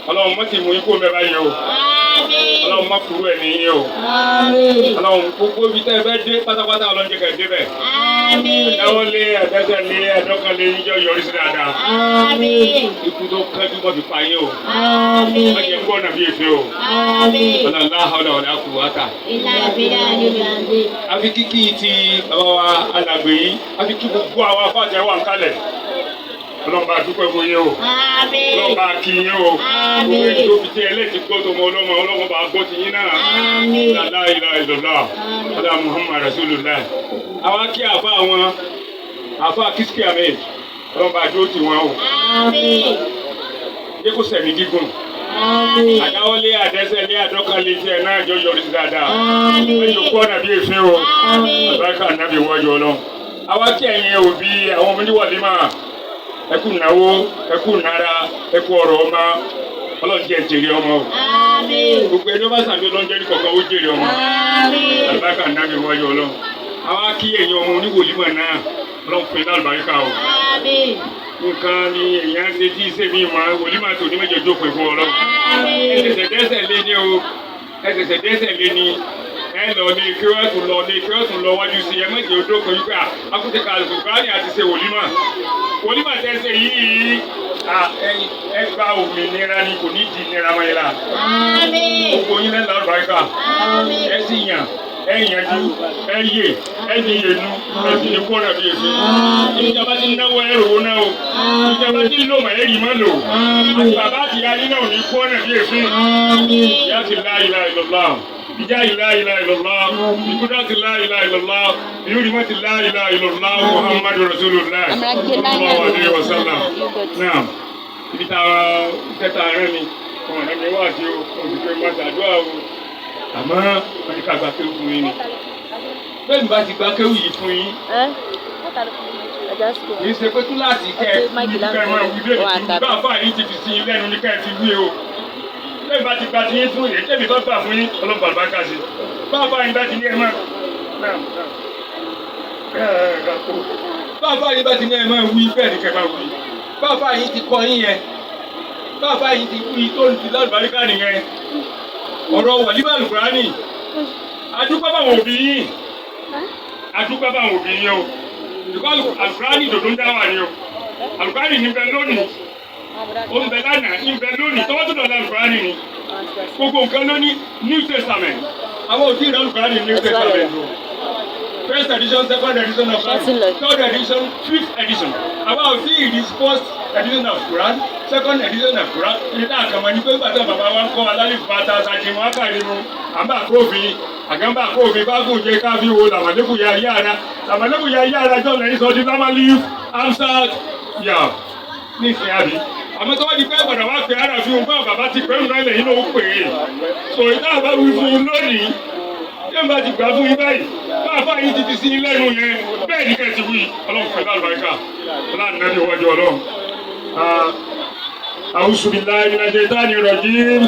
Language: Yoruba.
Ọlọ́run má ti mú ikú mẹ́ba yìí o. Ọlọ́run má kúrú ẹ̀ nìyí o. Ọlọ́run gbogbo ibi tẹ́ ẹ fẹ́ dé pátápátá Ọlọ́run jẹ́ ká ẹ dé bẹ̀. Ẹ̀dáwọ́ lé ẹ̀dẹ́sẹ̀ lé ẹ̀dọ́kan lé níjọ́ yọrí sí dáadáa. Ikú tó kẹ́jú mọ́ fi pa yín o. Má jẹ́ ń gbọ́ ọ̀nà bí èsì o. Ọlọ́lá ọ̀dà ọ̀dà kù wáta. Àfi kíkí ti bàbá wa alàgbé yìí, àfi kí gbogbo àwọn afáàjẹ wà ń kalẹ̀. Ọlọ́run bá dúpẹ́ fún yín o. Ọlọ́run bá kí yín o. Gbogbo èyí tó fi jẹ́ ẹlẹ́tì gbọ́ tó mọ ọlọ́mọ Ọlọ́run bá gbọ́ ti yín náà. La ilaha illallah. Ọlá Muhammad Rasulullah. Àwa kí àfa àwọn àfa Kiski Ahmed. Ọlọ́run bá dúró tì wọ́n o. Jẹ́ kó sẹ̀mí gígùn. Àdáwọ́lé àdẹ́sẹ̀lé àdọ́kanlé tí ẹ̀ náà jọ yọrí sí dáadáa. Ẹ̀yọ̀ kú ọ̀nà bí èéfín o. Àbáríkà nàbí wájú Ọlọ́run. Àwa kí ẹ̀yin òbí àwọn ọmọ oníwàlímà. Ẹ kú náwó, ẹ kú nára, ẹ kú ọ̀rọ̀ ọmọ. Ọlọ́run jẹ́ jèrè ọmọ o. Gbogbo ẹni ọba sàbí Ọlọ́run jẹ́ nìkọ̀ọ̀kan ó jèrè ọmọ. Àbáríkà nàbí wájú Ọlọ́run. Àwa kí ẹ̀yin ọmọ oníwàlímà náà. Ọlọ́run fún iná àlùbáríkà o. Nǹkan ni èèyàn ṣe tí ṣe mí mọ́ wòlímà tó ní mẹ́jọ jókòó fún Ọlọ́run. Ẹsẹ̀sẹ̀ dẹ́sẹ̀ lé ní o. Ẹsẹ̀sẹ̀ dẹ́sẹ̀ lé ní. Ẹ lọ ní kí wọ́n tún lọ ní kí wọ́n tún lọ wájú sí ẹ mẹ́jọ jókòó yìí pé akútẹ̀ka àlùkùránì àti ṣe wòlímà. Wòlímà tẹ́sẹ̀ yìí ẹ gba òmìnira ni kò ní di ìnira mọ́ yẹn la. Gbogbo yín lẹ́nu àlùbáríkà. Ẹ sì yàn. Ẹ yanjú, ẹ yè, ẹ ní yẹnu, ẹ sì ní kọ́nà bí èsì. Ìjọba ti náwó ẹrù wo náà o. Ìjọba ti lò mọ̀ ẹ̀rì mọ́ lò. Àti bàbá àti ayé náà ní kọ́nà bí èsì. Ìyá ti la ilaha illallah. Ìjà la ilaha illallah. Ìkúdà ti la ilaha illallah. Ìyúrìmọ́ ti la ilaha illallah. Muhammadu Rasulullah. Sallallahu alaihi wasallam. Naam. Ibi táwa tẹ́ta rẹ̀ mi. Ọ̀rẹ́ mi wá sí o. Òṣìṣẹ́ máa ṣàdúrà o. Àmọ́ wọ́n ti ká gba kéwù fún yín ni. Bẹ́ẹ̀ni bá ti gba kéwù yìí fún yín. Kì í ṣe pé tún láti kẹ́ ẹ máa wí bẹ́ẹ̀ ni bá àbá yín ti fi sí yín lẹ́nu ní ká ẹ ti wí o. Bẹ́ẹ̀ni bá ti gba ti yín fún yín, tẹ́bi tó gbà fún yín, ọlọ́pàá àlùbáríkà sí. Bá àbá yín bá ti ní ẹ máa. Bá àbá yín bá ti ní ẹ máa wí bẹ́ẹ̀ ni kẹ́ máa wí. Bá àbá yín ti kọ́ yín yẹn. Bá àbá yín ti wí tó ń ti lálùbáríkà nìyẹn. Ọ̀rọ̀ wàlímà àlùkùránì adúpẹ́ báwọn òbí yín adúpẹ́ báwọn òbí yín o ìkọ́ àlùkùránì dòdò ń dá wà ní o àlùkùránì ní bẹ lónìí ó ń bẹ lánàá ń bẹ lónìí tọ́wọ́ tó dọ̀la àlùkùránì ni gbogbo nǹkan ló ní New Testament àwọn òbí ìrẹ́ àlùkùránì New Testament o first edition second edition of Quran third edition fifth edition àwọn òbí ìrẹ́ first edition of Quran second edition of Quran ní tá a kàn mọ́ ní pé gbàtà bàbá wa ń kọ́ alálẹ́ bàtà àtàjì wọn kàrí mu àmbà kófin àgàmbà kófin bá gùn jẹ káfí wo làmàlẹ́kùn ya yára jọ lẹ́yìn sọ di lámàlí amsat yà ní ìsìn àbí àmọ́ tó wá di pé gbọ̀dọ̀ wá pè ara fi hùn bá bàbá ti pẹ́ nǹkan ilẹ̀ yìí ló ń pè é sọ ìdá àbá wí fún un lónìí yóò bá ti gbà fún yín báyìí bá àbá yín ti sí lẹ́nu yẹn bẹ́ẹ̀ ni kẹ́ẹ̀ ti wí ọlọ́run pẹ̀lú àlùbáríkà ọlọ́run náà ti wájú ọlọ́run. أعوذ بالله من الشيطان الرجيم